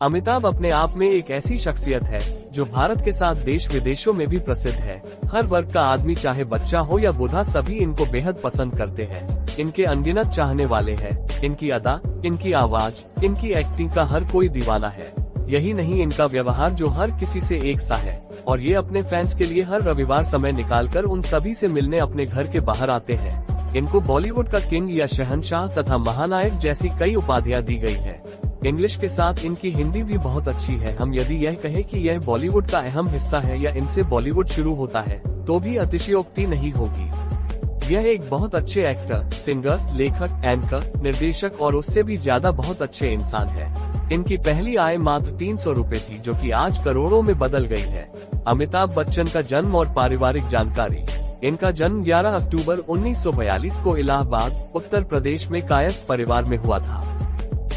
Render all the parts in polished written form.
अमिताभ अपने आप में एक ऐसी शख्सियत है जो भारत के साथ देश विदेशों में भी प्रसिद्ध है। हर वर्ग का आदमी, चाहे बच्चा हो या बूढ़ा, सभी इनको बेहद पसंद करते हैं। इनके अनगिनत चाहने वाले हैं। इनकी अदा, इनकी आवाज, इनकी एक्टिंग का हर कोई दीवाना है। यही नहीं, इनका व्यवहार जो हर किसी से एक सा है, और ये अपने फैंस के लिए हर रविवार समय निकालकर उन सभी से मिलने अपने घर के बाहर आते हैं। इनको बॉलीवुड का किंग या शहंशाह तथा महानायक जैसी कई उपाधियां दी गई है। इंग्लिश के साथ इनकी हिंदी भी बहुत अच्छी है। हम यदि यह कहें कि यह बॉलीवुड का अहम हिस्सा है या इनसे बॉलीवुड शुरू होता है, तो भी अतिशयोक्ति नहीं होगी। यह एक बहुत अच्छे एक्टर, सिंगर, लेखक, एंकर, निर्देशक और उससे भी ज्यादा बहुत अच्छे इंसान है। इनकी पहली आय मात्र 300 रुपए थी, जो कि आज करोड़ों में बदल गई है। अमिताभ बच्चन का जन्म और पारिवारिक जानकारी। इनका जन्म 11 अक्टूबर 1942 को इलाहाबाद, उत्तर प्रदेश में कायस्थ परिवार में हुआ था।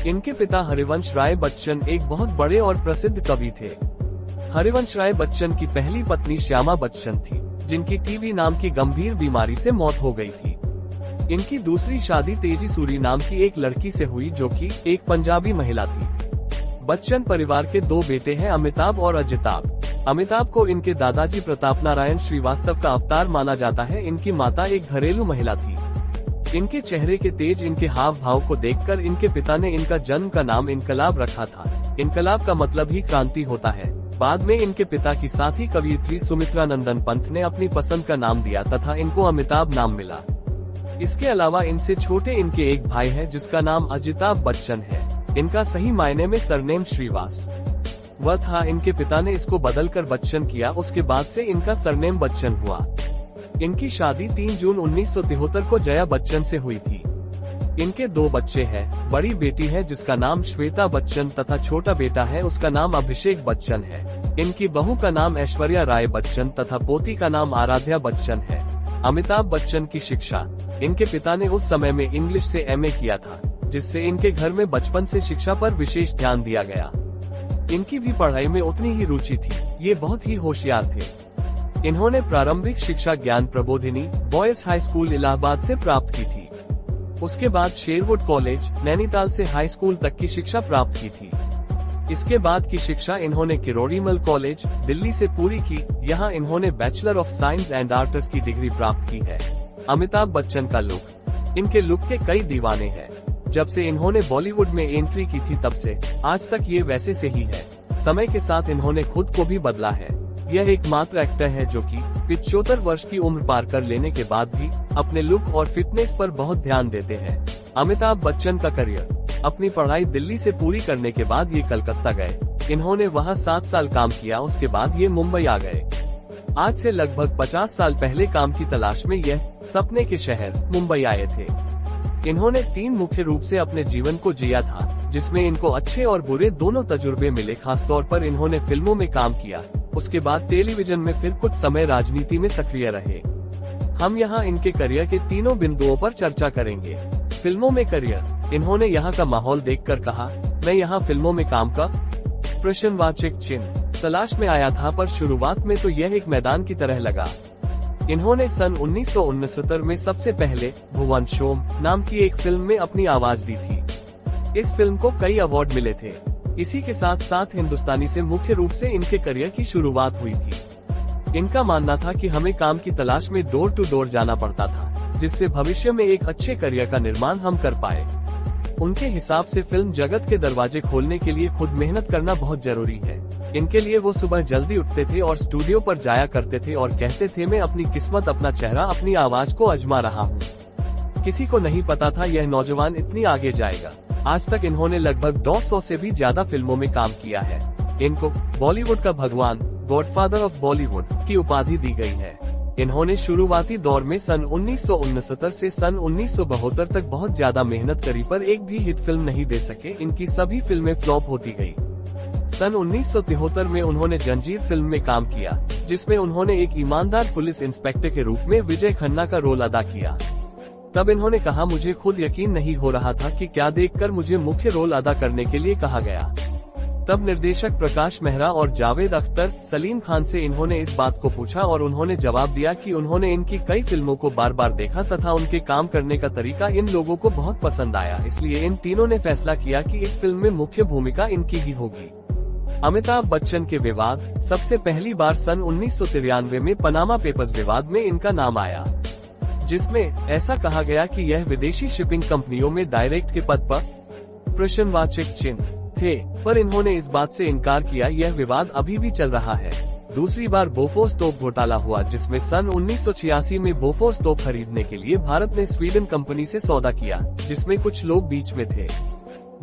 इनके पिता हरिवंश राय बच्चन एक बहुत बड़े और प्रसिद्ध कवि थे। हरिवंश राय बच्चन की पहली पत्नी श्यामा बच्चन थी, जिनकी टीबी नाम की गंभीर बीमारी से मौत हो गई थी। इनकी दूसरी शादी तेजी सूरी नाम की एक लड़की से हुई, जो कि एक पंजाबी महिला थी। बच्चन परिवार के दो बेटे हैं, अमिताभ और अजिताभ। अमिताभ को इनके दादाजी प्रताप नारायण श्रीवास्तव का अवतार माना जाता है। इनकी माता एक घरेलू महिला थी। इनके चेहरे के तेज, इनके हाव भाव को देखकर इनके पिता ने इनका जन्म का नाम इनकलाब रखा था। इनकलाब का मतलब ही क्रांति होता है। बाद में इनके पिता की साथी कवयित्री सुमित्रा नंदन पंत ने अपनी पसंद का नाम दिया तथा इनको अमिताभ नाम मिला। इसके अलावा इनसे छोटे इनके एक भाई है, जिसका नाम अजिताभ बच्चन है। इनका सही मायने में सरनेम श्रीवास वह था। इनके पिता ने इसको बदलकर बच्चन किया। उसके बाद से इनका सरनेम बच्चन हुआ। इनकी शादी 3 जून 1973 को जया बच्चन से हुई थी। इनके 2 बच्चे हैं। बड़ी बेटी है जिसका नाम श्वेता बच्चन तथा छोटा बेटा है, उसका नाम अभिषेक बच्चन है। इनकी बहू का नाम ऐश्वर्या राय बच्चन तथा पोती का नाम आराध्या बच्चन है। अमिताभ बच्चन की शिक्षा। इनके पिता ने उस समय में इंग्लिश से MA किया था, जिससे इनके घर में बचपन से शिक्षा पर विशेष ध्यान दिया गया। इनकी भी पढ़ाई में उतनी ही रुचि थी। ये बहुत ही होशियार थे। इन्होंने प्रारंभिक शिक्षा ज्ञान Prabodhini boys high school Allahabad से प्राप्त की थी। उसके बाद शेरवुड कॉलेज, नैनीताल से हाई स्कूल तक की शिक्षा प्राप्त की थी। इसके बाद की शिक्षा इन्होंने किरोड़ीमल कॉलेज, दिल्ली से पूरी की। यहाँ इन्होंने bachelor of science and arts की डिग्री प्राप्त की है। अमिताभ बच्चन का लुक। इनके लुक के कई दीवाने हैं। जब से इन्होंने बॉलीवुड में एंट्री की थी, तब से आज तक ये वैसे से ही है। समय के साथ इन्होंने खुद को भी बदला है। यह एकमात्र एक्टर है जो कि 75 वर्ष की उम्र पार कर लेने के बाद भी अपने लुक और फिटनेस पर बहुत ध्यान देते हैं। अमिताभ बच्चन का करियर। अपनी पढ़ाई दिल्ली से पूरी करने के बाद ये कलकत्ता गए। इन्होंने वहां 7 साल काम किया। उसके बाद ये मुंबई आ गए। आज से लगभग 50 साल पहले काम की तलाश में यह सपने के शहर मुंबई आए थे। इन्होंने 3 मुख्य रूप से अपने जीवन को जिया था, जिसमें इनको अच्छे और बुरे दोनों तजुर्बे मिले। खासतौर पर इन्होंने फिल्मों में काम किया। उसके बाद टेलीविजन में, फिर कुछ समय राजनीति में सक्रिय रहे। हम यहाँ इनके करियर के तीनों बिंदुओं पर चर्चा करेंगे। फिल्मों में करियर। इन्होंने यहाँ का माहौल देखकर कहा, मैं यहाँ फिल्मों में काम का प्रश्नवाचक चिन्ह तलाश में आया था, पर शुरुआत में तो यह एक मैदान की तरह लगा। इन्होंने सन 1969 में सबसे पहले भुवन शोम नाम की एक फिल्म में अपनी आवाज दी थी। इस फिल्म को कई अवार्ड मिले थे। इसी के साथ साथ हिंदुस्तानी से मुख्य रूप से इनके करियर की शुरुआत हुई थी। इनका मानना था कि हमें काम की तलाश में डोर टू डोर जाना पड़ता था, जिससे भविष्य में एक अच्छे करियर का निर्माण हम कर पाए। उनके हिसाब से फिल्म जगत के दरवाजे खोलने के लिए खुद मेहनत करना बहुत जरूरी है। इनके लिए वो सुबह जल्दी उठते थे और स्टूडियो पर जाया करते थे और कहते थे, मैं अपनी किस्मत, अपना चेहरा, अपनी आवाज को आजमा रहा हूँ। किसी को नहीं पता था यह नौजवान इतनी आगे जाएगा। आज तक इन्होंने लगभग 200 से भी ज्यादा फिल्मों में काम किया है। इनको बॉलीवुड का भगवान, गॉडफादर ऑफ बॉलीवुड की उपाधि दी गई है। इन्होंने शुरुआती दौर में सन 1969 से सन 1972 तक बहुत ज्यादा मेहनत करी, पर एक भी हिट फिल्म नहीं दे सके। इनकी सभी फिल्में फ्लॉप होती गई। सन 1973 में उन्होंने जंजीर फिल्म में काम किया, जिसमें उन्होंने एक ईमानदार पुलिस इंस्पेक्टर के रूप में विजय खन्ना का रोल अदा किया। तब इन्होंने कहा, मुझे खुद यकीन नहीं हो रहा था कि क्या देखकर मुझे मुख्य रोल अदा करने के लिए कहा गया। तब निर्देशक प्रकाश मेहरा और जावेद अख्तर, सलीम खान से इन्होंने इस बात को पूछा और उन्होंने जवाब दिया कि उन्होंने इनकी कई फिल्मों को बार बार देखा तथा उनके काम करने का तरीका इन लोगों को बहुत पसंद आया, इसलिए इन तीनों ने फैसला किया कि इस फिल्म में मुख्य भूमिका इनकी ही होगी। अमिताभ बच्चन के विवाद। सबसे पहली बार सन 1993 में पनामा पेपर्स विवाद में इनका नाम आया, जिसमें ऐसा कहा गया कि यह विदेशी शिपिंग कंपनियों में डायरेक्ट के पद पर प्रश्नवाचक चिन्ह थे, पर इन्होंने इस बात से इनकार किया। यह विवाद अभी भी चल रहा है। दूसरी बार बोफोर्स तोप घोटाला हुआ, जिसमें सन 1986 में बोफोर्स तोप खरीदने के लिए भारत ने स्वीडन कंपनी से सौदा किया, जिसमें कुछ लोग बीच में थे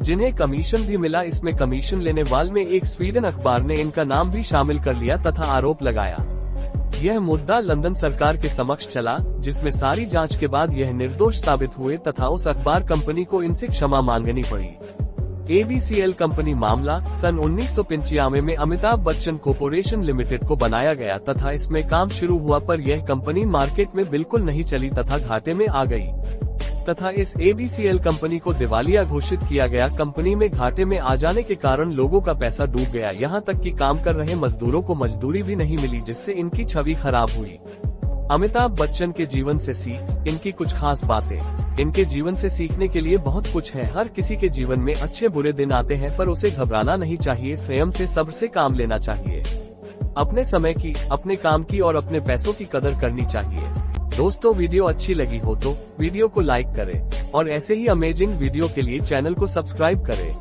जिन्हें कमीशन भी मिला। इसमें कमीशन लेने वाले में एक स्वीडन अखबार ने इनका नाम भी शामिल कर लिया तथा आरोप लगाया। यह मुद्दा लंदन सरकार के समक्ष चला, जिसमें सारी जांच के बाद यह निर्दोष साबित हुए तथा उस अखबार कंपनी को इनसे क्षमा मांगनी पड़ी। ABCL कंपनी मामला। सन 1995 में अमिताभ बच्चन कॉर्पोरेशन लिमिटेड को बनाया गया तथा इसमें काम शुरू हुआ, पर यह कंपनी मार्केट में बिल्कुल नहीं चली तथा घाटे में आ गई तथा इस ABCL कंपनी को दिवालिया घोषित किया गया। कंपनी में घाटे में आ जाने के कारण लोगों का पैसा डूब गया, यहाँ तक कि काम कर रहे मजदूरों को मजदूरी भी नहीं मिली, जिससे इनकी छवि खराब हुई। अमिताभ बच्चन के जीवन से सीख। इनकी कुछ खास बातें। इनके जीवन से सीखने के लिए बहुत कुछ है। हर किसी के जीवन में अच्छे बुरे दिन आते हैं, पर उसे घबराना नहीं चाहिए, स्वयं से सब्र से काम लेना चाहिए। अपने समय की, अपने काम की और अपने पैसों की कदर करनी चाहिए। दोस्तों, वीडियो अच्छी लगी हो तो वीडियो को लाइक करें और ऐसे ही अमेजिंग वीडियो के लिए चैनल को सब्सक्राइब करें।